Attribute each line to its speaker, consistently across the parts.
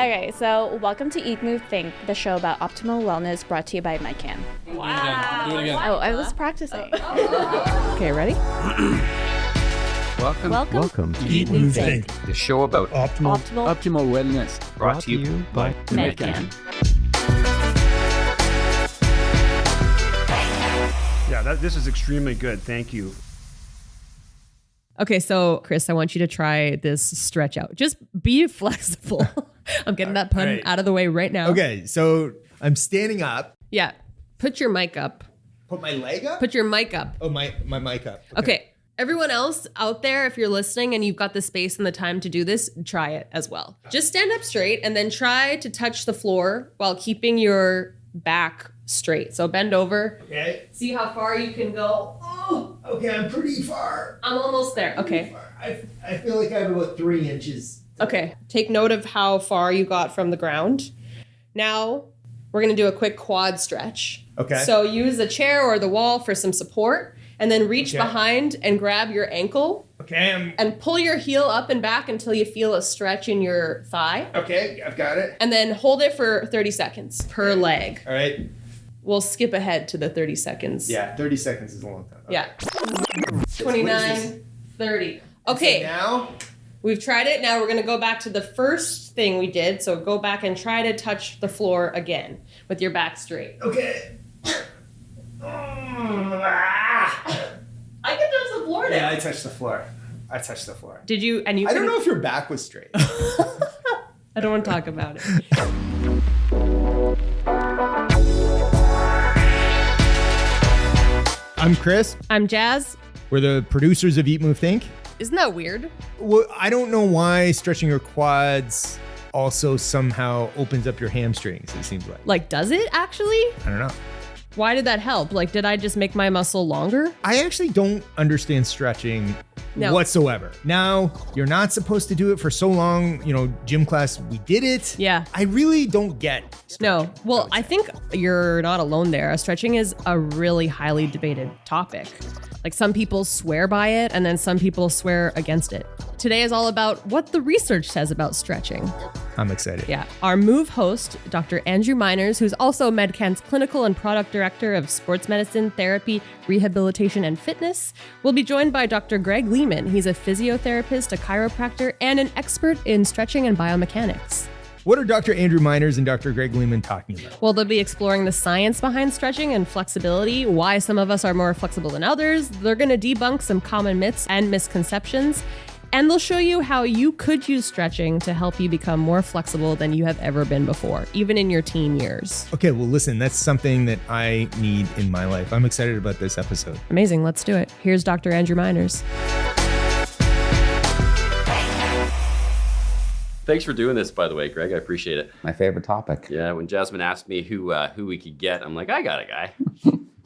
Speaker 1: Okay, so welcome to Eat, Move, Think, the show about optimal wellness brought to you by Medcan.
Speaker 2: Wow. Do it again.
Speaker 1: Oh, I was practicing. Okay, ready?
Speaker 2: Welcome to Eat, Move, Think,
Speaker 3: the show about
Speaker 2: optimal
Speaker 3: wellness brought to you by
Speaker 1: Medcan.
Speaker 4: Yeah, this is extremely good. Thank you.
Speaker 2: Okay, so Chris, I want you to try this stretch out. Just be flexible. I'm getting that pun out of the way right now.
Speaker 5: Okay, so I'm standing up.
Speaker 2: Yeah. Put your mic up.
Speaker 5: Put my leg up?
Speaker 2: Put your mic up.
Speaker 5: Oh, my mic up.
Speaker 2: Okay. Everyone else out there, if you're listening and you've got the space and the time to do this, try it as well. Just stand up straight and then try to touch the floor while keeping your back straight. So bend over.
Speaker 5: Okay.
Speaker 2: See how far you can go.
Speaker 5: Oh, okay, I'm pretty far.
Speaker 2: I'm almost there. Okay.
Speaker 5: I feel like I have about 3 inches.
Speaker 2: Okay. Take note of how far you got from the ground. Now, we're going to do a quick quad stretch.
Speaker 5: Okay.
Speaker 2: So use a chair or the wall for some support, and then reach behind and grab your ankle.
Speaker 5: Okay.
Speaker 2: And pull your heel up and back until you feel a stretch in your thigh.
Speaker 5: Okay, I've got it.
Speaker 2: And then hold it for 30 seconds per leg.
Speaker 5: All right.
Speaker 2: We'll skip ahead to the 30 seconds.
Speaker 5: Yeah, 30 seconds is a long time. Okay.
Speaker 2: Yeah. 29, 30. Okay.
Speaker 5: So now?
Speaker 2: We've tried it. Now we're going to go back to the first thing we did. So go back and try to touch the floor again with your back straight.
Speaker 5: Okay.
Speaker 2: I can touch the floor now.
Speaker 5: Yeah, I touched the floor.
Speaker 2: Did you? And you?
Speaker 5: I don't know if your back was straight.
Speaker 2: I don't want to talk about it.
Speaker 5: I'm Chris.
Speaker 2: I'm Jazz.
Speaker 5: We're the producers of Eat, Move, Think.
Speaker 2: Isn't that weird?
Speaker 5: Well, I don't know why stretching your quads also somehow opens up your hamstrings, it seems like.
Speaker 2: Like, does it actually?
Speaker 5: I don't know.
Speaker 2: Why did that help? Like, did I just make my muscle longer?
Speaker 5: I actually don't understand stretching whatsoever. Now, you're not supposed to do it for so long. You know, gym class, we did it.
Speaker 2: Yeah.
Speaker 5: I really don't get stretching.
Speaker 2: No. Well, I think you're not alone there. Stretching is a really highly debated topic. Like, some people swear by it, and then some people swear against it. Today is all about what the research says about stretching.
Speaker 5: I'm excited.
Speaker 2: Yeah. Our Move host, Dr. Andrew Miners, who's also Medcan's clinical and product director of sports medicine, therapy, rehabilitation, and fitness, will be joined by Dr. Greg Lehman. He's a physiotherapist, a chiropractor, and an expert in stretching and biomechanics.
Speaker 5: What are Dr. Andrew Miners and Dr. Greg Lehman talking about?
Speaker 2: Well, they'll be exploring the science behind stretching and flexibility, why some of us are more flexible than others. They're going to debunk some common myths and misconceptions. And they'll show you how you could use stretching to help you become more flexible than you have ever been before, even in your teen years.
Speaker 5: Okay, well, listen, that's something that I need in my life. I'm excited about this episode.
Speaker 2: Amazing. Let's do it. Here's Dr. Andrew Miners.
Speaker 3: Thanks for doing this, by the way, Greg. I appreciate it.
Speaker 6: My favorite topic.
Speaker 3: Yeah, when Jasmine asked me who we could get, I'm like, I got a guy.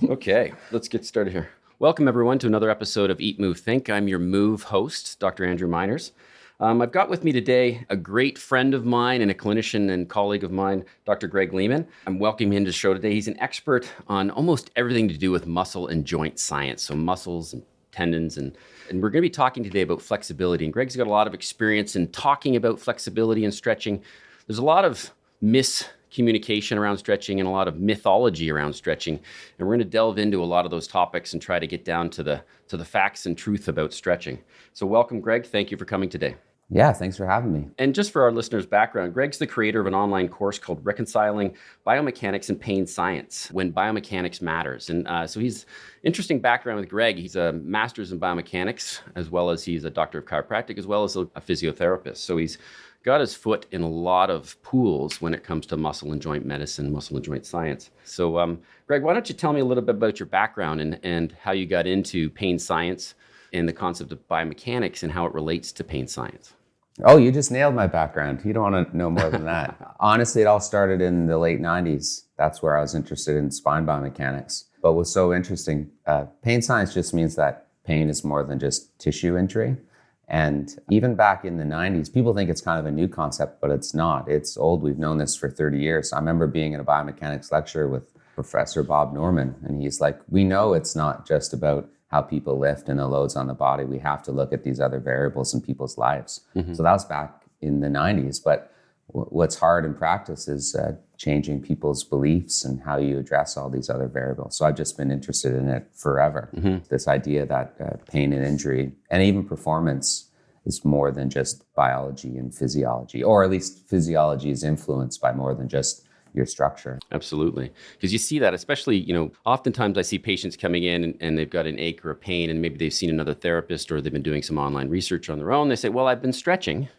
Speaker 3: Okay, let's get started here. Welcome, everyone, to another episode of Eat, Move, Think. I'm your Move host, Dr. Andrew Miners. I've got with me today a great friend of mine and a clinician and colleague of mine, Dr. Greg Lehman. I'm welcoming him to the show today. He's an expert on almost everything to do with muscle and joint science, so muscles and tendons, and we're going to be talking today about flexibility. And Greg's got a lot of experience in talking about flexibility and stretching. There's a lot of miscommunication around stretching and a lot of mythology around stretching. And we're going to delve into a lot of those topics and try to get down to the facts and truth about stretching. So welcome, Greg. Thank you for coming today.
Speaker 6: Yeah, thanks for having me.
Speaker 3: And just for our listeners' background, Greg's the creator of an online course called Reconciling Biomechanics and Pain Science, When Biomechanics Matters. And so he's interesting background with Greg. He's a master's in biomechanics, as well as he's a doctor of chiropractic, as well as a physiotherapist. So he's got his foot in a lot of pools when it comes to muscle and joint medicine, muscle and joint science. So Greg, why don't you tell me a little bit about your background and how you got into pain science and the concept of biomechanics and how it relates to pain science?
Speaker 6: Oh, you just nailed my background. You don't want to know more than that. Honestly, it all started in the late 90s. That's where I was interested in spine biomechanics. But what's so interesting, pain science just means that pain is more than just tissue injury. And even back in the 90s, people think it's kind of a new concept, but it's not. It's old. We've known this for 30 years. I remember being in a biomechanics lecture with Professor Bob Norman, and he's like, we know it's not just about how people lift and the loads on the body. We have to look at these other variables in people's lives. Mm-hmm. So that was back in the 90s. But what's hard in practice is changing people's beliefs and how you address all these other variables. So I've just been interested in it forever. This idea that pain and injury and even performance is more than just biology and physiology, or at least physiology is influenced by more than just your structure.
Speaker 3: Absolutely. Because you see that, especially, oftentimes I see patients coming in and they've got an ache or a pain, and maybe they've seen another therapist or they've been doing some online research on their own. They say, well, I've been stretching,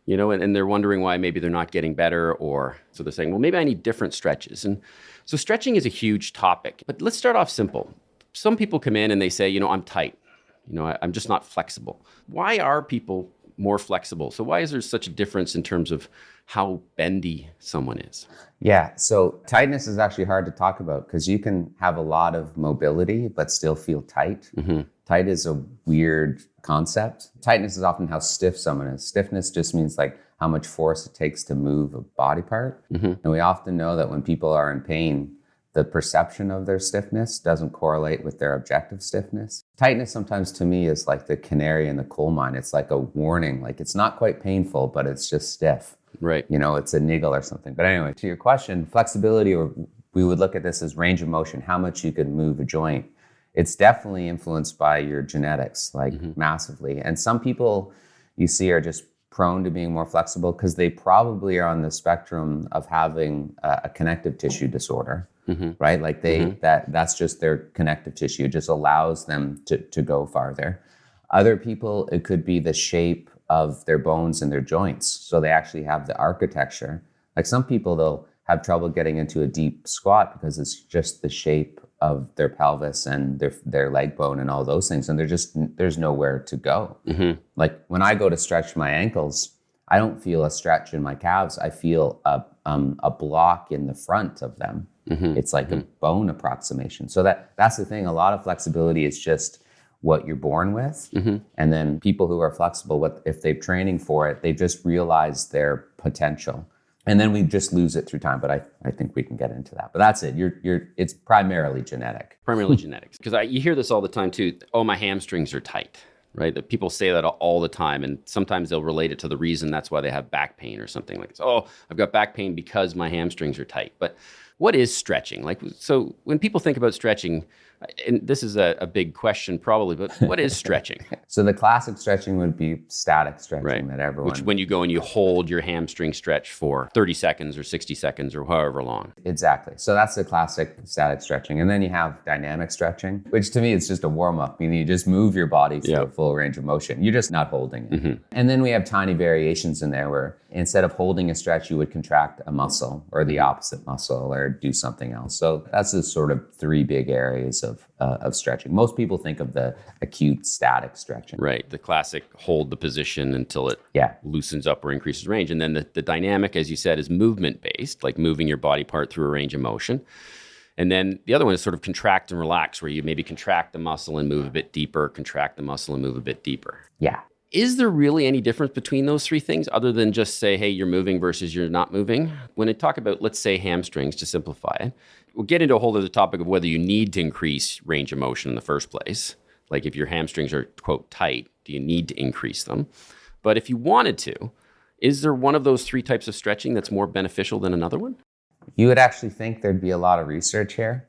Speaker 3: and they're wondering why maybe they're not getting better. Or so they're saying, well, maybe I need different stretches. And so stretching is a huge topic, but let's start off simple. Some people come in and they say, I'm tight. I'm just not flexible. Why are people more flexible? So why is there such a difference in terms of how bendy someone is?
Speaker 6: Yeah, so tightness is actually hard to talk about because you can have a lot of mobility but still feel tight. Tight is a weird concept. Tightness is often how stiff someone is. Stiffness just means like how much force it takes to move a body part. And we often know that when people are in pain, the perception of their stiffness doesn't correlate with their objective stiffness. Tightness sometimes to me is like the canary in the coal mine. It's like a warning, like it's not quite painful, but it's just stiff.
Speaker 3: Right.
Speaker 6: It's a niggle or something. But anyway, to your question, flexibility, or we would look at this as range of motion, how much you can move a joint. It's definitely influenced by your genetics, like massively. And some people you see are just prone to being more flexible because they probably are on the spectrum of having a connective tissue disorder. Right? Like that's just their connective tissue. It just allows them to go farther. Other people, it could be the shape of their bones and their joints. So they actually have the architecture. Like some people, they'll have trouble getting into a deep squat because it's just the shape of their pelvis and their leg bone and all those things. And there's nowhere to go. Like when I go to stretch my ankles, I don't feel a stretch in my calves. I feel a block in the front of them. It's like a bone approximation. So that's the thing. A lot of flexibility is just what you're born with. And then people who are flexible, if they're training for it, they just realize their potential. And then we just lose it through time. But I think we can get into that. But that's it. It's primarily genetic.
Speaker 3: Primarily genetics. Because you hear this all the time too. Oh, my hamstrings are tight. Right? That people say that all the time. And sometimes they'll relate it to the reason that's why they have back pain or something like this. Oh, I've got back pain because my hamstrings are tight. But what is stretching? So when people think about stretching, and this is a big question probably, but what is stretching?
Speaker 6: So the classic stretching would be static stretching that everyone...
Speaker 3: Which when you go and you hold your hamstring stretch for 30 seconds or 60 seconds or however long.
Speaker 6: Exactly. So that's the classic static stretching. And then you have dynamic stretching, which to me is just a warm-up. Meaning you just move your body through a full range of motion. You're just not holding it. And then we have tiny variations in there where instead of holding a stretch, you would contract a muscle or the opposite muscle or do something else. So that's the sort of three big areas of stretching. Most people think of the acute static stretching.
Speaker 3: Right. The classic hold the position until it loosens up or increases range. And then the dynamic, as you said, is movement based, like moving your body part through a range of motion. And then the other one is sort of contract and relax, where you maybe contract the muscle and move a bit deeper, contract the muscle and move a bit deeper.
Speaker 6: Yeah.
Speaker 3: Is there really any difference between those three things other than just say, hey, you're moving versus you're not moving? When I talk about, let's say, hamstrings, to simplify it, we'll get into a whole other topic of whether you need to increase range of motion in the first place. Like if your hamstrings are, quote, tight, do you need to increase them? But if you wanted to, is there one of those three types of stretching that's more beneficial than another one?
Speaker 6: You would actually think there'd be a lot of research here.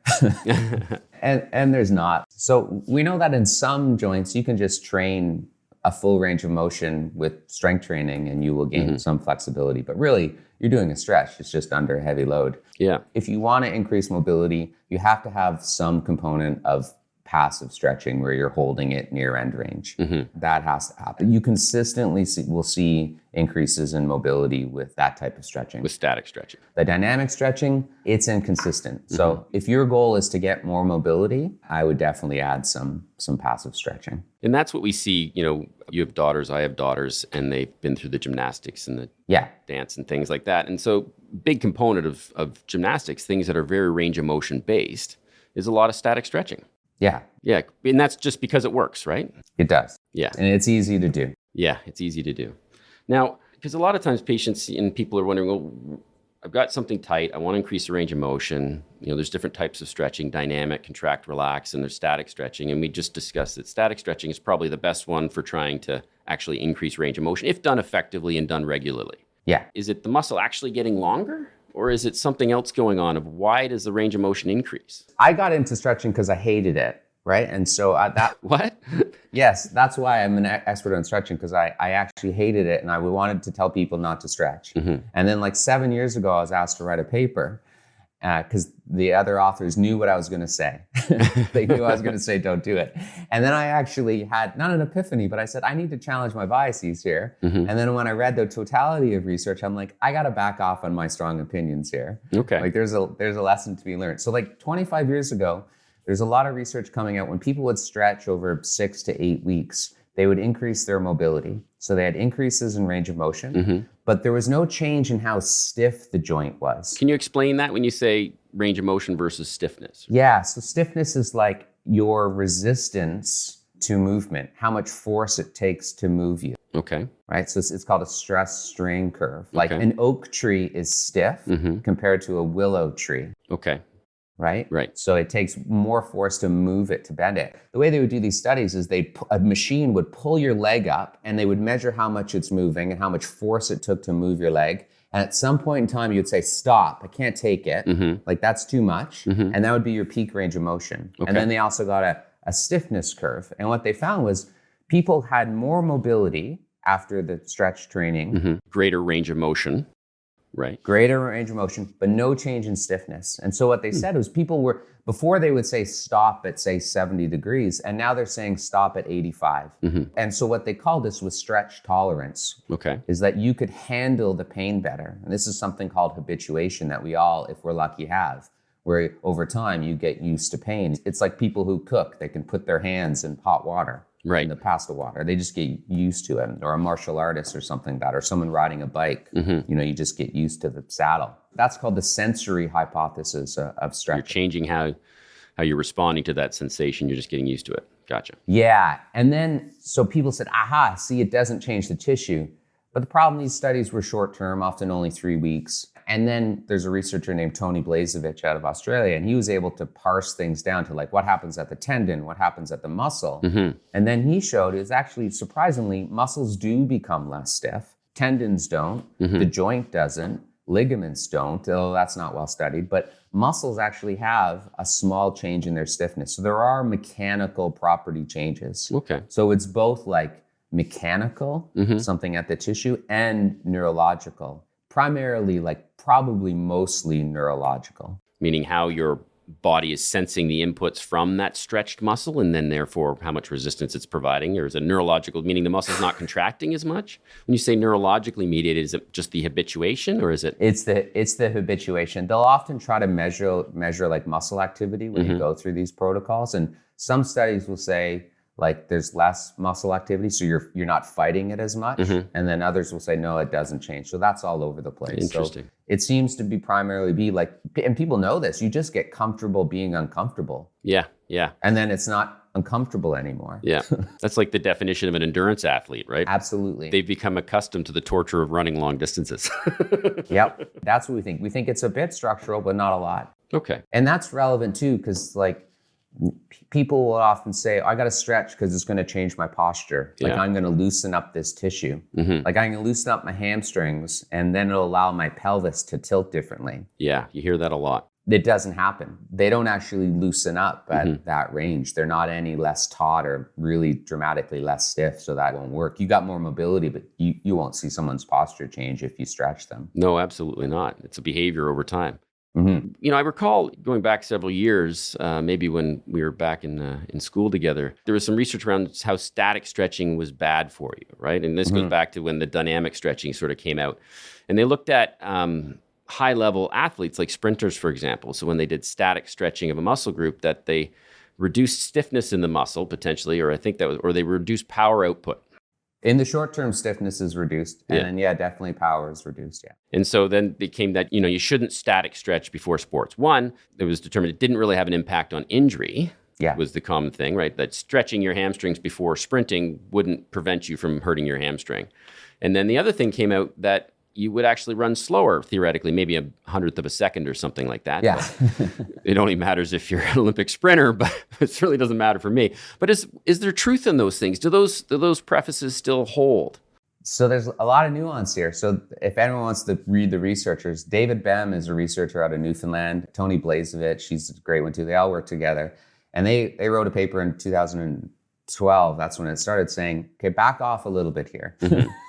Speaker 6: and there's not. So we know that in some joints, you can just train a full range of motion with strength training and you will gain some flexibility. But really, you're doing a stretch. It's just under a heavy load.
Speaker 3: Yeah.
Speaker 6: If you want to increase mobility, you have to have some component of passive stretching where you're holding it near end range. That has to happen. You consistently will see increases in mobility with that type of stretching.
Speaker 3: With static stretching.
Speaker 6: The dynamic stretching, it's inconsistent. So if your goal is to get more mobility, I would definitely add some passive stretching.
Speaker 3: And that's what we see, you have daughters, I have daughters, and they've been through the gymnastics and the dance and things like that. And so big component of gymnastics, things that are very range of motion based, is a lot of static stretching.
Speaker 6: Yeah.
Speaker 3: Yeah. And that's just because it works, right?
Speaker 6: It does.
Speaker 3: Yeah.
Speaker 6: And it's easy to do.
Speaker 3: Yeah, it's easy to do. Now, because a lot of times patients and people are wondering, well, I've got something tight. I want to increase the range of motion. There's different types of stretching, dynamic, contract, relax, and there's static stretching. And we just discussed that static stretching is probably the best one for trying to actually increase range of motion if done effectively and done regularly.
Speaker 6: Yeah.
Speaker 3: Is it the muscle actually getting longer? Or is it something else going on of why does the range of motion increase?
Speaker 6: I got into stretching because I hated it, right? And so that...
Speaker 3: What?
Speaker 6: Yes, that's why I'm an expert on stretching, because I actually hated it and I wanted to tell people not to stretch. And then like 7 years ago, I was asked to write a paper because the other authors knew what I was going to say. They knew I was going to say, don't do it. And then I actually had, not an epiphany, but I said, I need to challenge my biases here. And then when I read the totality of research, I'm like, I got to back off on my strong opinions here.
Speaker 3: Okay.
Speaker 6: Like there's a lesson to be learned. So like 25 years ago, there's a lot of research coming out when people would stretch over 6 to 8 weeks, they would increase their mobility. So they had increases in range of motion, but there was no change in how stiff the joint was.
Speaker 3: Can you explain that when you say range of motion versus stiffness?
Speaker 6: Yeah, so stiffness is like your resistance to movement, how much force it takes to move you.
Speaker 3: Okay.
Speaker 6: Right, so it's called a stress strain curve. Like an oak tree is stiff compared to a willow tree.
Speaker 3: Okay.
Speaker 6: Right?
Speaker 3: Right.
Speaker 6: So it takes more force to move it, to bend it. The way they would do these studies is a machine would pull your leg up and they would measure how much it's moving and how much force it took to move your leg. And at some point in time, you'd say, stop, I can't take it. Like that's too much. And that would be your peak range of motion.
Speaker 3: Okay.
Speaker 6: And then they also got a stiffness curve. And what they found was people had more mobility after the stretch training.
Speaker 3: Greater range of motion. Right.
Speaker 6: Greater range of motion, but no change in stiffness. And so what they said was people were, before they would say stop at say 70 degrees, and now they're saying stop at 85. And so what they called this was stretch tolerance.
Speaker 3: Okay.
Speaker 6: Is that you could handle the pain better. And this is something called habituation that we all, if we're lucky, have, where over time you get used to pain. It's like people who cook, they can put their hands in hot water.
Speaker 3: Right.
Speaker 6: In the pasta water. They just get used to it. Or a martial artist or something like that, or someone riding a bike. You know, you just get used to the saddle. That's called the sensory hypothesis of stretching.
Speaker 3: You're changing how you're responding to that sensation. You're just getting used to it. Gotcha.
Speaker 6: Yeah. And then, so people said, aha, see, it doesn't change the tissue. But the problem, these studies were short term, often only 3 weeks. And then there's a researcher named Tony Blazevich out of Australia, and he was able to parse things down to like what happens at the tendon, what happens at the muscle. And then he showed is actually surprisingly, muscles do become less stiff. Tendons don't, the joint doesn't, ligaments don't, although that's not well studied, but muscles actually have a small change in their stiffness. So there are mechanical property changes.
Speaker 3: Okay.
Speaker 6: So it's both like mechanical, something at the tissue, and neurological. Primarily, like probably mostly neurological.
Speaker 3: Meaning how your body is sensing the inputs from that stretched muscle and then therefore how much resistance it's providing? Or is it neurological, meaning the muscle's not contracting as much? When you say neurologically mediated, is it just the habituation or is it?
Speaker 6: It's the habituation. They'll often try to measure like muscle activity when you go through these protocols. And some studies will say, like there's less muscle activity, so you're not fighting it as much. And then others will say, no, it doesn't change. So that's all over the place.
Speaker 3: Interesting.
Speaker 6: So it seems to be primarily be like, and people know this, you just get comfortable being uncomfortable.
Speaker 3: Yeah, yeah.
Speaker 6: And then it's not uncomfortable anymore.
Speaker 3: Yeah. That's like the definition of an endurance athlete, right?
Speaker 6: Absolutely.
Speaker 3: They've become accustomed to the torture of running long distances.
Speaker 6: Yep. That's what we think. We think it's a bit structural, but not a lot.
Speaker 3: Okay.
Speaker 6: And that's relevant too, because like, people will often say, I got to stretch because it's going to change my posture. Like I'm going to loosen up this tissue. Like I'm going to loosen up my hamstrings and then it'll allow my pelvis to tilt differently.
Speaker 3: Yeah, you hear that a lot.
Speaker 6: It doesn't happen. They don't actually loosen up at that range. They're not any less taut or really dramatically less stiff, so that won't work. You got more mobility, but you won't see someone's posture change if you stretch them.
Speaker 3: No, absolutely not. It's a behavior over time. You know, I recall going back several years, maybe when we were back in school together, there was some research around how static stretching was bad for you, right? And this goes back to when the dynamic stretching sort of came out. And they looked at high-level athletes, like sprinters, for example. So when they did static stretching of a muscle group, that they reduced stiffness in the muscle, potentially, or I think that was, or they reduced power output.
Speaker 6: In the short term, stiffness is reduced. And then, definitely power is reduced,
Speaker 3: And so then it came that, you know, you shouldn't static stretch before sports. One, it was determined it didn't really have an impact on injury. Was the common thing, right? That stretching your hamstrings before sprinting wouldn't prevent you from hurting your hamstring. And then the other thing came out that you would actually run slower, theoretically, maybe 1/100th of a second or something like that. It only matters if you're an Olympic sprinter, but it certainly doesn't matter for me. But is there truth in those things? Do those prefaces still hold?
Speaker 6: So there's a lot of nuance here. So if anyone wants to read the researchers, David Bem is a researcher out of Newfoundland. Tony Blazevich, she's a great one too. They all work together. And they wrote a paper in 2012. That's when it started saying, okay, back off a little bit here.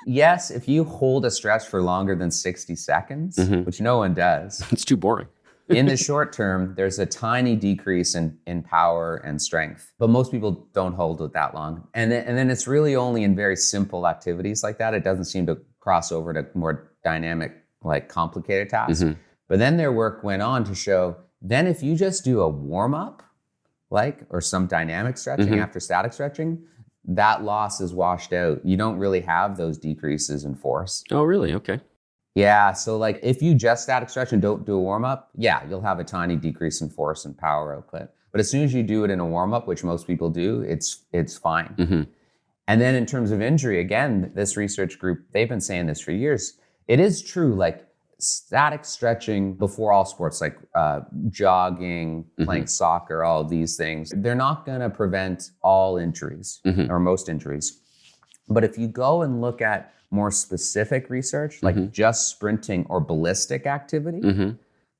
Speaker 6: Yes, if you hold a stretch for longer than 60 seconds, which no one does.
Speaker 3: It's too boring.
Speaker 6: In the short term, there's a tiny decrease in power and strength, but most people don't hold it that long. And then it's really only in very simple activities like that. It doesn't seem to cross over to more dynamic, like complicated tasks. But then their work went on to show, then if you just do a warm up, or some dynamic stretching after static stretching, that loss is washed out. You don't really have those decreases in force.
Speaker 3: Oh, really? Okay.
Speaker 6: Yeah, so like if you just static stretch and don't do a warm-up, yeah, you'll have a tiny decrease in force and power output. But as soon as you do it in a warm-up, which most people do, it's fine. And then in terms of injury, again, this research group, they've been saying this for years. It is true, like static stretching before all sports, like jogging, playing soccer, all of these things, they're not gonna prevent all injuries or most injuries. But if you go and look at more specific research, like just sprinting or ballistic activity,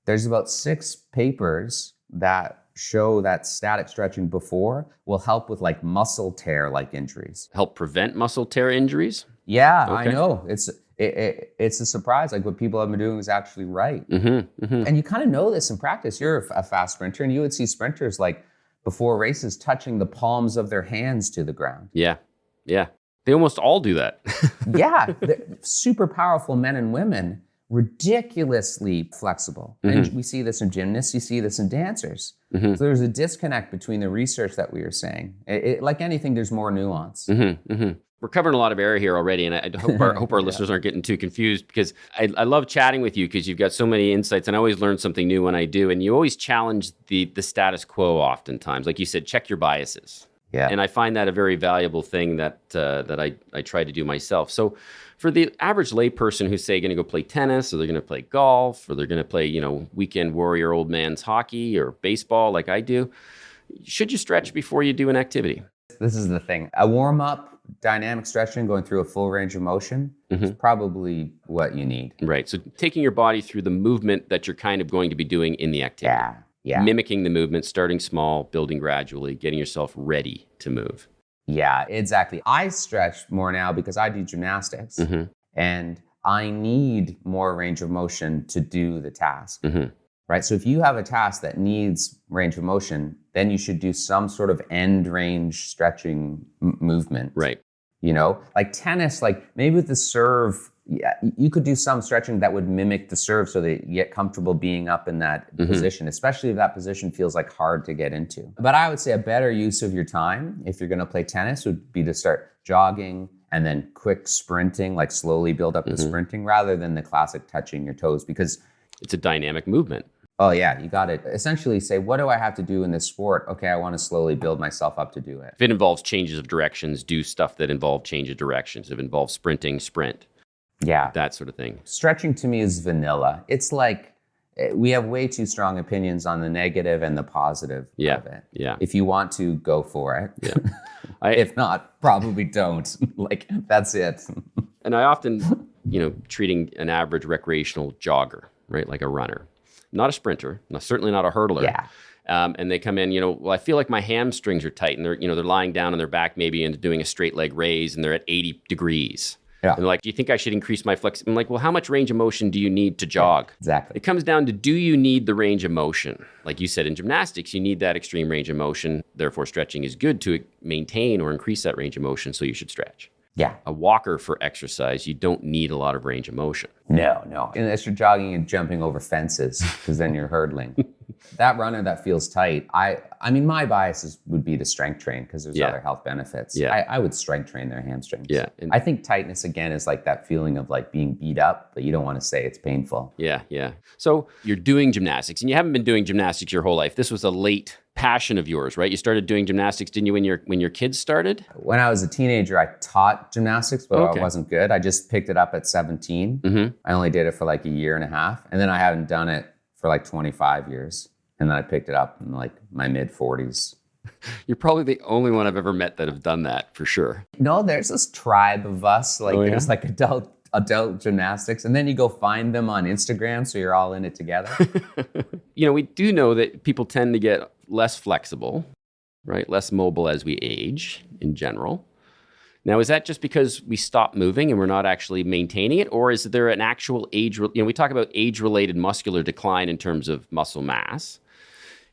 Speaker 6: there's about 6 papers that show that static stretching before will help with like muscle tear like injuries.
Speaker 3: Help prevent muscle tear injuries?
Speaker 6: Yeah,
Speaker 3: Okay.
Speaker 6: I know. It's a surprise. Like what people have been doing is actually right. And you kind of know this in practice. You're a fast sprinter and you would see sprinters like before races touching the palms of their hands to the ground.
Speaker 3: Yeah. They almost all do that.
Speaker 6: Yeah, super powerful men and women, ridiculously flexible. And we see this in gymnasts, you see this in dancers. So there's a disconnect between the research that we are saying. Like anything, there's more nuance.
Speaker 3: We're covering a lot of area here already, and I hope our listeners aren't getting too confused, because I love chatting with you because you've got so many insights, and I always learn something new when I do, and you always challenge the status quo oftentimes. Like you said, check your biases.
Speaker 6: Yeah.
Speaker 3: And I find that a very valuable thing that I try to do myself. So for the average layperson who's, say, going to go play tennis, or they're going to play golf, or they're going to play, weekend warrior old man's hockey or baseball like I do, should you stretch before you do an activity?
Speaker 6: This is the thing. A warm-up, dynamic stretching, going through a full range of motion is probably what you need.
Speaker 3: Right. So taking your body through the movement that you're kind of going to be doing in the activity.
Speaker 6: Yeah.
Speaker 3: Mimicking the movement, starting small, building gradually, getting yourself ready to move.
Speaker 6: Yeah, exactly. I stretch more now because I do gymnastics and I need more range of motion to do the task, right? So if you have a task that needs range of motion, then you should do some sort of end range stretching movement.
Speaker 3: Right.
Speaker 6: Like tennis, like maybe with the serve, yeah, you could do some stretching that would mimic the serve so that you get comfortable being up in that position, especially if that position feels like hard to get into. But I would say a better use of your time, if you're going to play tennis, would be to start jogging and then quick sprinting, like slowly build up the sprinting rather than the classic touching your toes, because
Speaker 3: it's a dynamic movement.
Speaker 6: Oh yeah, you got to essentially say, what do I have to do in this sport? Okay, I want to slowly build myself up to do it.
Speaker 3: If it involves changes of directions, do stuff that involve change of directions. If it involves sprinting, sprint.
Speaker 6: Yeah.
Speaker 3: That sort of thing.
Speaker 6: Stretching to me is vanilla. It's like we have way too strong opinions on the negative and the positive of it.
Speaker 3: Yeah.
Speaker 6: If you want to, go for it.
Speaker 3: Yeah.
Speaker 6: If not, probably don't. Like, that's it.
Speaker 3: And I often, treating an average recreational jogger, right? Like a runner, not a sprinter, certainly not a hurtler.
Speaker 6: Yeah.
Speaker 3: And they come in, I feel like my hamstrings are tight, and they're lying down on their back maybe and doing a straight leg raise, and they're at 80 degrees.
Speaker 6: Yeah.
Speaker 3: And they're like, do you think I should increase my flex? I'm like, well, how much range of motion do you need to jog?
Speaker 6: Yeah, exactly.
Speaker 3: It comes down to, do you need the range of motion? Like you said, in gymnastics, you need that extreme range of motion. Therefore, stretching is good to maintain or increase that range of motion, so you should stretch.
Speaker 6: Yeah.
Speaker 3: A walker for exercise, you don't need a lot of range of motion.
Speaker 6: No. Unless you're jogging and jumping over fences, because then you're hurdling. That runner that feels tight, I mean, my biases would be to strength train because there's other health benefits.
Speaker 3: Yeah.
Speaker 6: I would strength train their hamstrings.
Speaker 3: Yeah.
Speaker 6: I think tightness, again, is like that feeling of like being beat up, but you don't want to say it's painful.
Speaker 3: Yeah. So you're doing gymnastics, and you haven't been doing gymnastics your whole life. This was a late passion of yours, right? You started doing gymnastics, didn't you, when your kids started?
Speaker 6: When I was a teenager, I taught gymnastics, but I wasn't good. I just picked it up at 17. I only did it for like a year and a half, and then I haven't done it for like 25 years. And then I picked it up in like my mid 40s.
Speaker 3: You're probably the only one I've ever met that have done that for sure.
Speaker 6: No, there's this tribe of us. Like there's like adult gymnastics, and then you go find them on Instagram, so you're all in it together.
Speaker 3: We do know that people tend to get less flexible, right? Less mobile as we age in general. Now, is that just because we stop moving and we're not actually maintaining it? Or is there an actual age, we talk about age-related muscular decline in terms of muscle mass.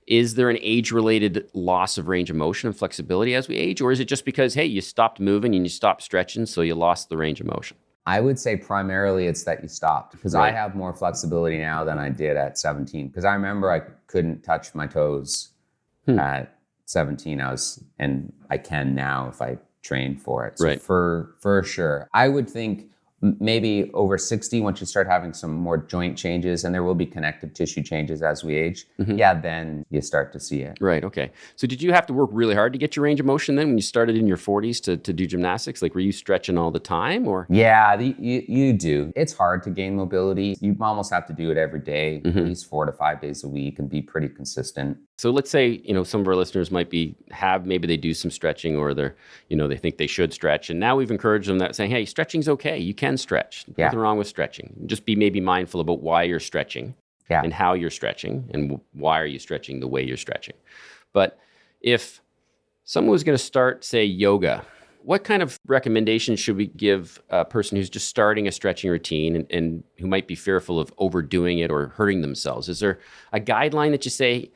Speaker 3: Is there an age-related loss of range of motion and flexibility as we age? Or is it just because, hey, you stopped moving and you stopped stretching, so you lost the range of motion?
Speaker 6: I would say primarily it's that you stopped, because I have more flexibility now than I did at 17. Because I remember I couldn't touch my toes at 17. And I can now if I train for it. So for sure. I would think maybe over 60, once you start having some more joint changes, and there will be connective tissue changes as we age, then you start to see it.
Speaker 3: Right, okay. So did you have to work really hard to get your range of motion then when you started in your 40s to do gymnastics? Like, were you stretching all the time, or?
Speaker 6: Yeah, you do. It's hard to gain mobility. You almost have to do it every day, at least 4 to 5 days a week, and be pretty consistent.
Speaker 3: So let's say, some of our listeners might maybe they do some stretching, or they think they should stretch. And now we've encouraged them that saying, hey, stretching's okay. You can stretch. Nothing wrong with stretching. Just be maybe mindful about why you're stretching and how you're stretching and why are you stretching the way you're stretching. But if someone was going to start, say, yoga, what kind of recommendations should we give a person who's just starting a stretching routine and who might be fearful of overdoing it or hurting themselves? Is there a guideline that you say,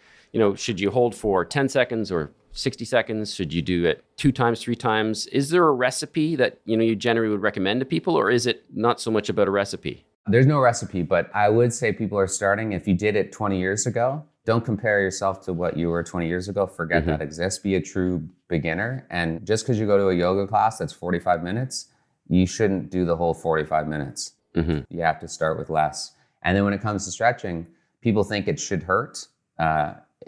Speaker 3: should you hold for 10 seconds or 60 seconds? Should you do it 2 times, 3 times? Is there a recipe that, you generally would recommend to people, or is it not so much about a recipe?
Speaker 6: There's no recipe, but I would say people are starting. If you did it 20 years ago, don't compare yourself to what you were 20 years ago. Forget that exists. Be a true beginner. And just because you go to a yoga class that's 45 minutes, you shouldn't do the whole 45 minutes. You have to start with less. And then when it comes to stretching, people think it should hurt.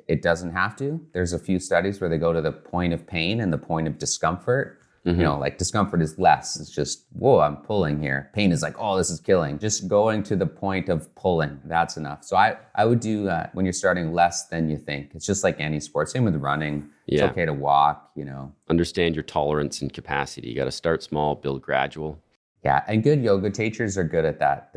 Speaker 6: It doesn't have to. There's a few studies where they go to the point of pain and the point of discomfort. Like discomfort is less. It's just, whoa, I'm pulling here. Pain is like, oh, this is killing. Just going to the point of pulling, that's enough. So I would do when you're starting less than you think. It's just like any sport. Same with running. It's okay to walk,
Speaker 3: Understand your tolerance and capacity. You got to start small, build gradual.
Speaker 6: Yeah, and good yoga teachers are good at that.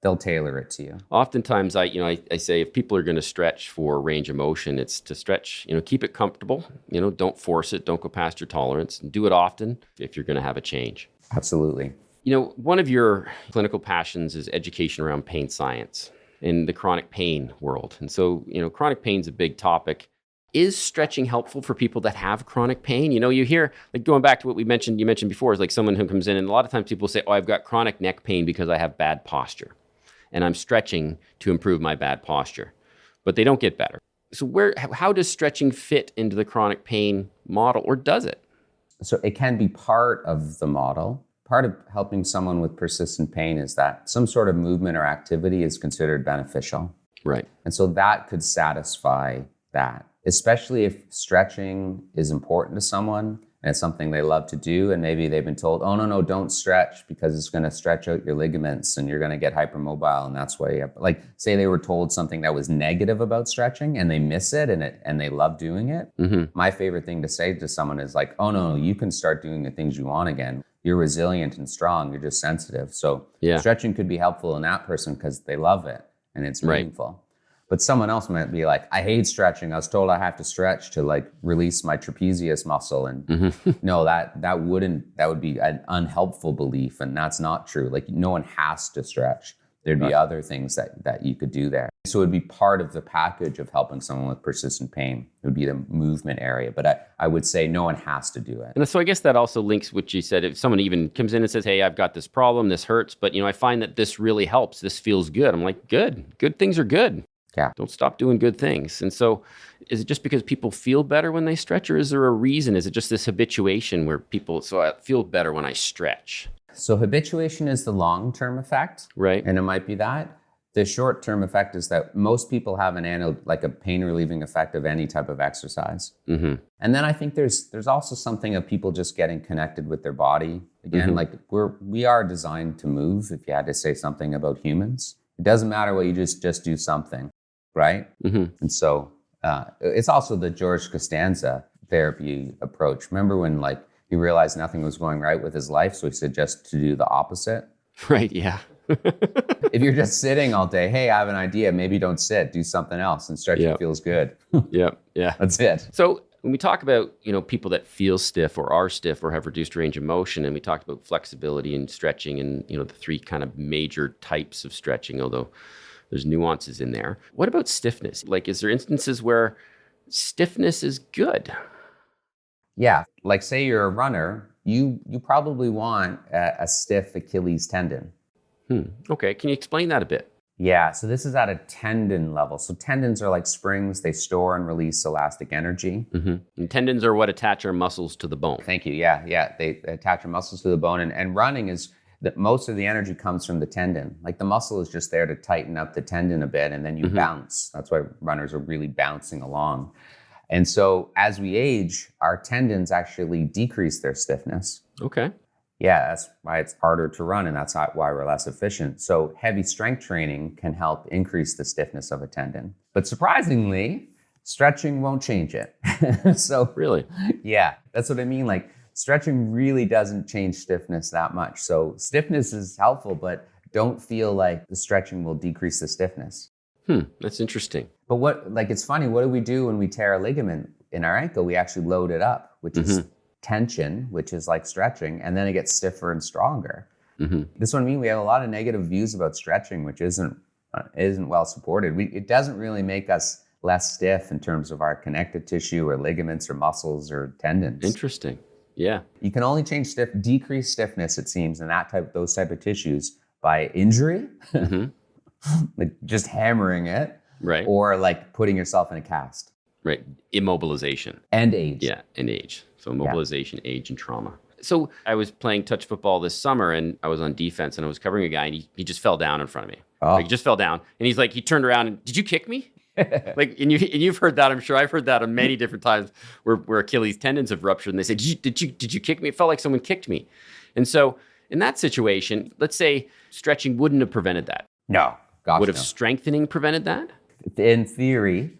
Speaker 6: They'll tailor it to you.
Speaker 3: Oftentimes, I say if people are going to stretch for range of motion, it's to stretch, keep it comfortable. Don't force it. Don't go past your tolerance. And do it often if you're going to have a change.
Speaker 6: Absolutely.
Speaker 3: One of your clinical passions is education around pain science in the chronic pain world. And so, chronic pain is a big topic. Is stretching helpful for people that have chronic pain? You hear, like going back to what you mentioned before, is like someone who comes in, and a lot of times people say, oh, I've got chronic neck pain because I have bad posture. And I'm stretching to improve my bad posture, but they don't get better. So how does stretching fit into the chronic pain model, or does it?
Speaker 6: So it can be part of the model. Part of helping someone with persistent pain is that some sort of movement or activity is considered beneficial.
Speaker 3: Right.
Speaker 6: And so that could satisfy that, especially if stretching is important to someone and it's something they love to do, and maybe they've been told, oh, no, don't stretch because it's going to stretch out your ligaments and you're going to get hypermobile, and that's why say they were told something that was negative about stretching and they miss it and they love doing it. My favorite thing to say to someone is like, oh, no, you can start doing the things you want again. You're resilient and strong. You're just sensitive. So stretching could be helpful in that person because they love it and it's meaningful. But someone else might be like, I hate stretching. I was told I have to stretch to like release my trapezius muscle. And no, that would be an unhelpful belief. And that's not true. Like, no one has to stretch. There'd be other things that you could do there. So it would be part of the package of helping someone with persistent pain. It would be the movement area. But I would say no one has to do it.
Speaker 3: And so I guess that also links what you said. If someone even comes in and says, hey, I've got this problem, this hurts, but I find that this really helps. This feels good. I'm like, good things are good.
Speaker 6: Yeah.
Speaker 3: Don't stop doing good things. And so is it just because people feel better when they stretch, or is there a reason? Is it just this habituation where so I feel better when I stretch?
Speaker 6: So habituation is the long-term effect.
Speaker 3: Right.
Speaker 6: And it might be that. The short-term effect is that most people have a pain-relieving effect of any type of exercise. And then I think there's also something of people just getting connected with their body. Again, like we are designed to move, if you had to say something about humans. It doesn't matter what you just do something. Right? And so It's also the George Costanza therapy approach. Remember when like he realized nothing was going right with his life, so he said just to do the opposite?
Speaker 3: Right, yeah.
Speaker 6: If you're just sitting all day, hey, I have an idea, maybe don't sit, do something else, and stretching feels good.
Speaker 3: Yeah.
Speaker 6: That's it.
Speaker 3: So when we talk about, people that feel stiff or are stiff or have reduced range of motion, and we talked about flexibility and stretching and, the three kind of major types of stretching, although there's nuances in there. What about stiffness? Like, is there instances where stiffness is good?
Speaker 6: Yeah, like say you're a runner, you probably want a stiff Achilles tendon.
Speaker 3: Okay, can you explain that a bit?
Speaker 6: Yeah, so this is at a tendon level. So tendons are like springs. They store and release elastic energy.
Speaker 3: Mm-hmm. And tendons are what attach our muscles to the bone.
Speaker 6: Thank you. Yeah. They attach our muscles to the bone. And running is that most of the energy comes from the tendon. Like the muscle is just there to tighten up the tendon a bit, and then you bounce. That's why runners are really bouncing along. And so as we age, our tendons actually decrease their stiffness.
Speaker 3: Okay.
Speaker 6: Yeah, that's why it's harder to run, and that's why we're less efficient. So heavy strength training can help increase the stiffness of a tendon. But surprisingly, stretching won't change it. So
Speaker 3: really?
Speaker 6: Yeah, that's what I mean. Like stretching really doesn't change stiffness that much. So stiffness is helpful, but don't feel like the stretching will decrease the stiffness.
Speaker 3: That's interesting.
Speaker 6: But it's funny, what do we do when we tear a ligament in our ankle? We actually load it up, which is tension, which is like stretching, and then it gets stiffer and stronger. This one, we have a lot of negative views about stretching, which isn't well supported. It doesn't really make us less stiff in terms of our connective tissue or ligaments or muscles or tendons.
Speaker 3: Interesting. Yeah.
Speaker 6: You can only decrease stiffness, it seems, in those type of tissues by injury, like just hammering it,
Speaker 3: right,
Speaker 6: or like putting yourself in a cast.
Speaker 3: Right. Immobilization.
Speaker 6: And age.
Speaker 3: Yeah, and age. So immobilization, age, and trauma. So I was playing touch football this summer, and I was on defense, and I was covering a guy, and he just fell down in front of me.
Speaker 6: Oh.
Speaker 3: Like, he just fell down, and he's like, he turned around and, did you kick me? And you've heard that, I'm sure. I've heard that on many different times where Achilles tendons have ruptured, and they say, did you kick me? It felt like someone kicked me. And so in that situation, let's say stretching wouldn't have prevented that.
Speaker 6: No. Gosh,
Speaker 3: would have strengthening prevented that?
Speaker 6: In theory,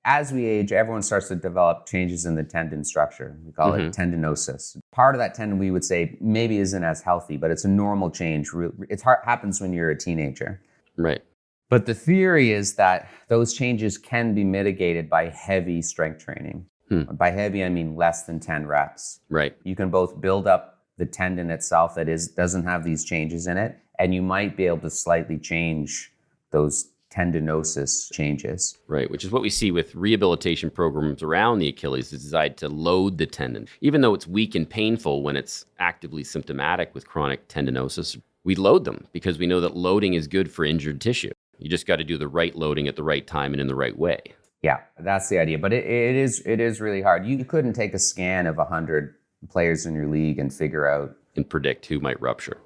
Speaker 6: as we age, everyone starts to develop changes in the tendon structure. We call it tendinosis. Part of that tendon, we would say, maybe isn't as healthy, but it's a normal change. It happens when you're a teenager.
Speaker 3: Right.
Speaker 6: But the theory is that those changes can be mitigated by heavy strength training. By heavy, I mean less than 10 reps.
Speaker 3: Right.
Speaker 6: You can both build up the tendon itself that doesn't have these changes in it, and you might be able to slightly change those tendinosis changes.
Speaker 3: Right, which is what we see with rehabilitation programs around the Achilles. It's designed to load the tendon. Even though it's weak and painful when it's actively symptomatic with chronic tendinosis, we load them because we know that loading is good for injured tissue. You just got to do the right loading at the right time and in the right way.
Speaker 6: Yeah, that's the idea. But it is really hard. You couldn't take a scan of 100 players in your league and figure out
Speaker 3: and predict who might rupture.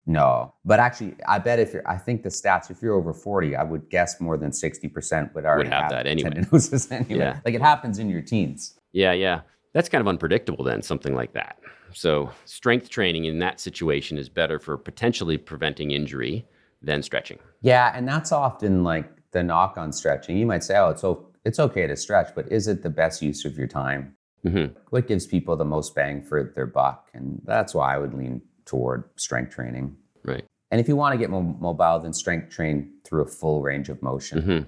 Speaker 6: No, but actually, I bet I think the stats, if you're over 40, I would guess more than 60% would already have
Speaker 3: that anyway.
Speaker 6: Tendinosis anyway.
Speaker 3: Yeah.
Speaker 6: Like it happens in your teens.
Speaker 3: Yeah. That's kind of unpredictable then, something like that. So strength training in that situation is better for potentially preventing injury than stretching.
Speaker 6: Yeah, and that's often like the knock on stretching. You might say, it's okay to stretch, but is it the best use of your time? What gives people the most bang for their buck? And that's why I would lean toward strength training.
Speaker 3: Right.
Speaker 6: And if you want to get mobile, then strength train through a full range of motion.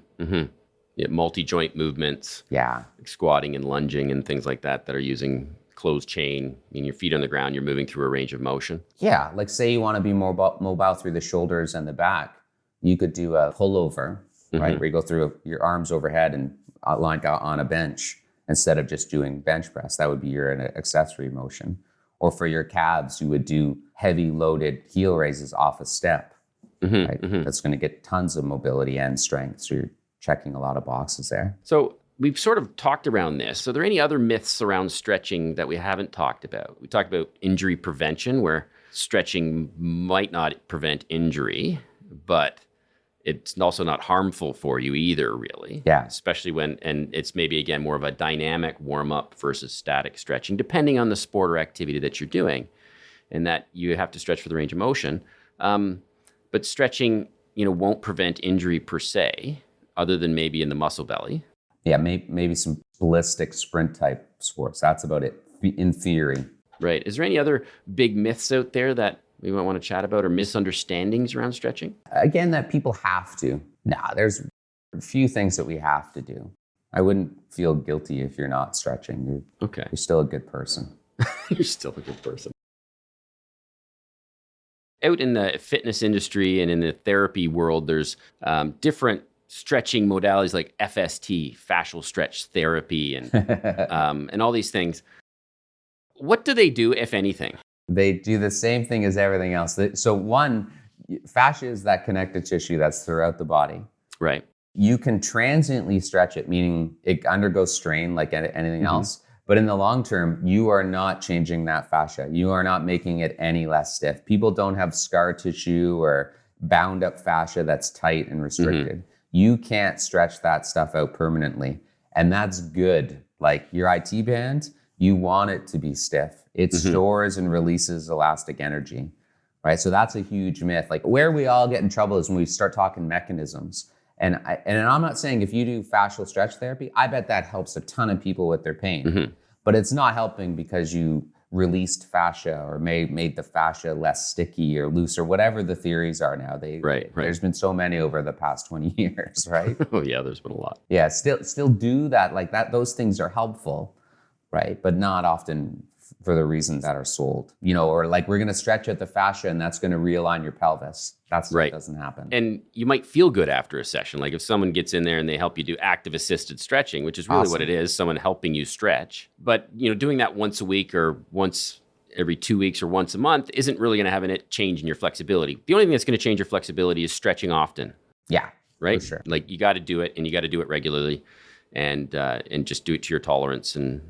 Speaker 3: Yeah, multi-joint movements.
Speaker 6: Yeah.
Speaker 3: Like squatting and lunging and things like that are using closed chain. I mean, your feet on the ground, you're moving through a range of motion.
Speaker 6: Yeah, like say you want to be mobile through the shoulders and the back, you could do a pullover, right? Where you go through your arms overhead and lined out on a bench instead of just doing bench press. That would be your accessory motion. Or for your calves, you would do heavy loaded heel raises off a step. Right? That's going to get tons of mobility and strength. So you're checking a lot of boxes there.
Speaker 3: So we've sort of talked around this. So are there any other myths around stretching that we haven't talked about? We talked about injury prevention, where stretching might not prevent injury, but it's also not harmful for you either, really.
Speaker 6: Yeah.
Speaker 3: Especially and it's maybe, again, more of a dynamic warm-up versus static stretching, depending on the sport or activity that you're doing, and that you have to stretch for the range of motion. But stretching, won't prevent injury per se, other than maybe in the muscle belly.
Speaker 6: Yeah, maybe some ballistic sprint type sports. That's about it in theory.
Speaker 3: Right. Is there any other big myths out there that we might want to chat about or misunderstandings around stretching?
Speaker 6: Again, that people have to. Nah, there's a few things that we have to do. I wouldn't feel guilty if you're not stretching. You're still a good person.
Speaker 3: You're still a good person. Out in the fitness industry and in the therapy world, there's different stretching modalities like FST, fascial stretch therapy, and all these things. What do they do, if anything?
Speaker 6: They do the same thing as everything else. So one, fascia is that connective tissue that's throughout the body.
Speaker 3: Right.
Speaker 6: You can transiently stretch it, meaning it undergoes strain like anything else. But in the long term, you are not changing that fascia. You are not making it any less stiff. People don't have scar tissue or bound up fascia that's tight and restricted. You can't stretch that stuff out permanently. And that's good. Like your IT band, you want it to be stiff. It stores and releases elastic energy, right? So that's a huge myth. Like where we all get in trouble is when we start talking mechanisms. And I'm not saying if you do fascial stretch therapy, I bet that helps a ton of people with their pain. But it's not helping because you released fascia or made the fascia less sticky or loose or whatever the theories are now. Right. There's been so many over the past 20 years, right?
Speaker 3: Oh yeah, there's been a lot.
Speaker 6: Yeah, still do that. Like that, those things are helpful, right? But not often for the reasons that are sold, or like we're going to stretch out the fascia and that's going to realign your pelvis. That's right. What doesn't happen.
Speaker 3: And you might feel good after a session. Like if someone gets in there and they help you do active assisted stretching, which is really what it is, someone helping you stretch. But, doing that once a week or once every 2 weeks or once a month isn't really going to have a change in your flexibility. The only thing that's going to change your flexibility is stretching often.
Speaker 6: Yeah.
Speaker 3: Right?
Speaker 6: For sure.
Speaker 3: Like you got to do it and you got to do it regularly and just do it to your tolerance and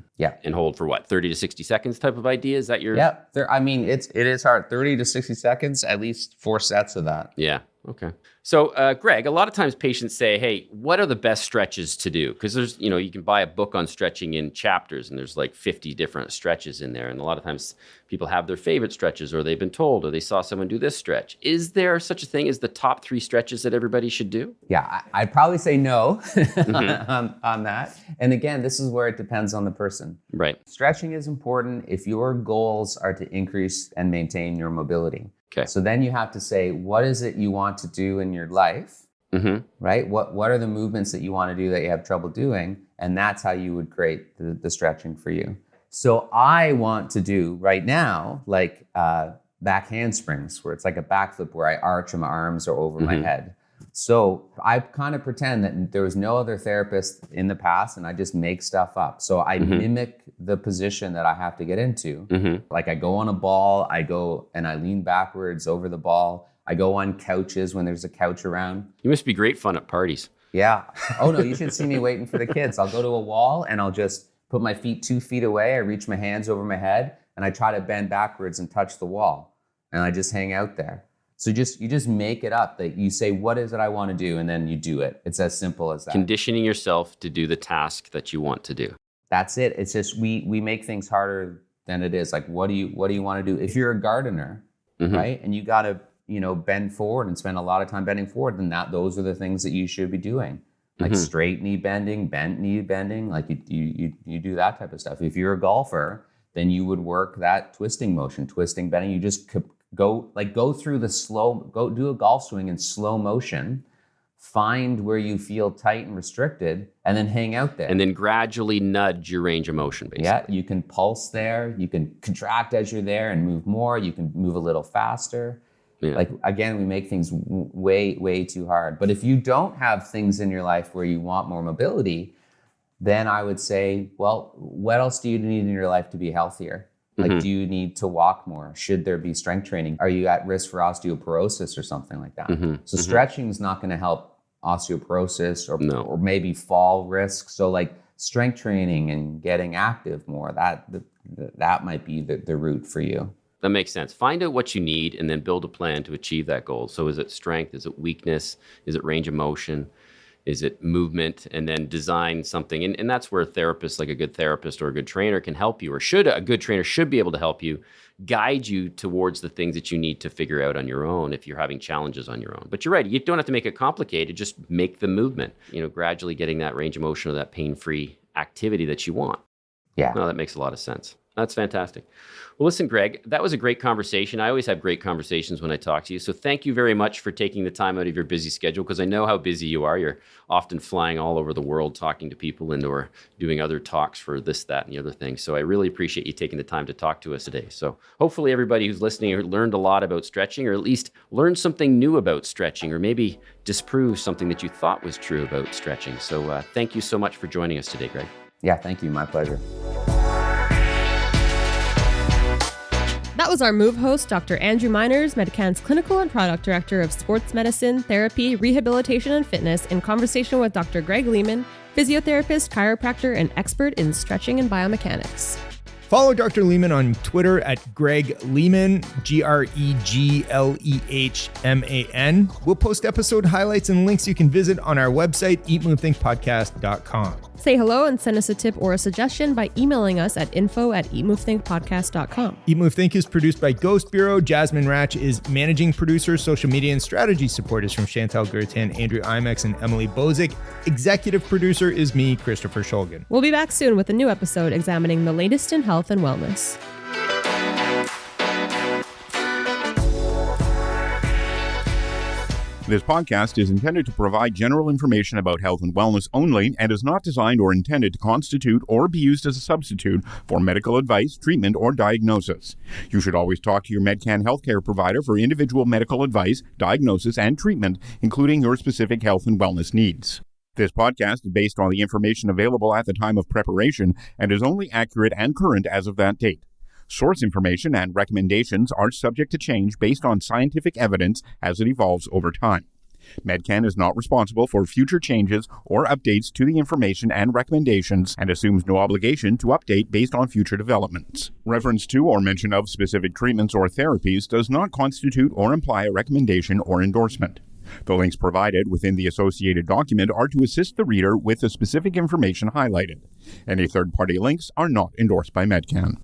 Speaker 3: hold for 30 to 60 seconds type of idea. Is that your...
Speaker 6: Yeah. It is hard. 30 to 60 seconds, at least 4 sets of that.
Speaker 3: Yeah. Okay. So, Greg, a lot of times patients say, hey, what are the best stretches to do? Because there's, you can buy a book on stretching in chapters and there's like 50 different stretches in there. And a lot of times people have their favorite stretches or they've been told or they saw someone do this stretch. Is there such a thing as the top 3 stretches that everybody should do?
Speaker 6: Yeah, I'd probably say no on that. And again, this is where it depends on the person.
Speaker 3: Right.
Speaker 6: Stretching is important if your goals are to increase and maintain your mobility.
Speaker 3: Okay.
Speaker 6: So then you have to say, what is it you want to do in your life, right? What are the movements that you want to do that you have trouble doing? And that's how you would create the stretching for you. So I want to do right now, like back handsprings, where it's like a backflip where I arch and my arms are over my head. So I kind of pretend that there was no other therapist in the past and I just make stuff up. So I mimic the position that I have to get into. Like I go on a ball, I go and I lean backwards over the ball. I go on couches when there's a couch around.
Speaker 3: You must be great fun at parties.
Speaker 6: Yeah. Oh no, you should see me waiting for the kids. I'll go to a wall and I'll just put my feet 2 feet away. I reach my hands over my head and I try to bend backwards and touch the wall. And I just hang out there. So you just make it up that you say, what is it I want to do? And then you do it. It's as simple as that.
Speaker 3: Conditioning yourself to do the task that you want to do.
Speaker 6: That's it. It's just, we make things harder than it is. Like, what do you want to do? If you're a gardener, right? And you got to, bend forward and spend a lot of time bending forward, then those are the things that you should be doing. Like straight knee bending, bent knee bending, like you do that type of stuff. If you're a golfer, then you would work that twisting motion, twisting, bending. You just go through go do a golf swing in slow motion, find where you feel tight and restricted, and then hang out there.
Speaker 3: And then gradually nudge your range of motion, basically.
Speaker 6: Yeah, you can pulse there. You can contract as you're there and move more. You can move a little faster. Yeah. Like, again, we make things way, way too hard. But if you don't have things in your life where you want more mobility, then I would say, well, what else do you need in your life to be healthier? Like, do you need to walk more? Should there be strength training? Are you at risk for osteoporosis or something like that? So stretching is not going to help osteoporosis or maybe fall risk. So like strength training and getting active more, that might be the route for you.
Speaker 3: That makes sense. Find out what you need and then build a plan to achieve that goal. So is it strength? Is it weakness? Is it range of motion? Is it movement? And then design something. And that's where therapists, like a good therapist or a good trainer, can help you, or a good trainer should be able to help you, guide you towards the things that you need to figure out on your own if you're having challenges on your own. But you're right, you don't have to make it complicated, just make the movement, gradually getting that range of motion or that pain-free activity that you want.
Speaker 6: Yeah.
Speaker 3: No, that makes a lot of sense. That's fantastic. Well, listen, Greg, that was a great conversation. I always have great conversations when I talk to you. So thank you very much for taking the time out of your busy schedule, because I know how busy you are. You're often flying all over the world talking to people and or doing other talks for this, that, and the other thing. So I really appreciate you taking the time to talk to us today. So hopefully everybody who's listening learned a lot about stretching, or at least learned something new about stretching, or maybe disprove something that you thought was true about stretching. So thank you so much for joining us today, Greg.
Speaker 6: Yeah, thank you. My pleasure.
Speaker 2: That was our Move host, Dr. Andrew Miners, Medcan's Clinical and Product Director of Sports Medicine, Therapy, Rehabilitation, and Fitness, in conversation with Dr. Greg Lehman, physiotherapist, chiropractor, and expert in stretching and biomechanics.
Speaker 5: Follow Dr. Lehman on Twitter at Greg Lehman, GregLehman. We'll post episode highlights and links you can visit on our website, eatmovethinkpodcast.com.
Speaker 2: Say hello and send us a tip or a suggestion by emailing us at info@eatmovethinkpodcast.com.
Speaker 5: Eat Move Think is produced by Ghost Bureau. Jasmine Ratch is managing producer. Social media and strategy support is from Chantal Gertin, Andrew Imex, and Emily Bozick. Executive producer is me, Christopher Shulgin.
Speaker 2: We'll be back soon with a new episode examining the latest in health and wellness.
Speaker 7: This podcast is intended to provide general information about health and wellness only and is not designed or intended to constitute or be used as a substitute for medical advice, treatment, or diagnosis. You should always talk to your Medcan healthcare provider for individual medical advice, diagnosis, and treatment, including your specific health and wellness needs. This podcast is based on the information available at the time of preparation and is only accurate and current as of that date. Source information and recommendations are subject to change based on scientific evidence as it evolves over time. Medcan is not responsible for future changes or updates to the information and recommendations and assumes no obligation to update based on future developments. Reference to or mention of specific treatments or therapies does not constitute or imply a recommendation or endorsement. The links provided within the associated document are to assist the reader with the specific information highlighted. Any third-party links are not endorsed by Medcan.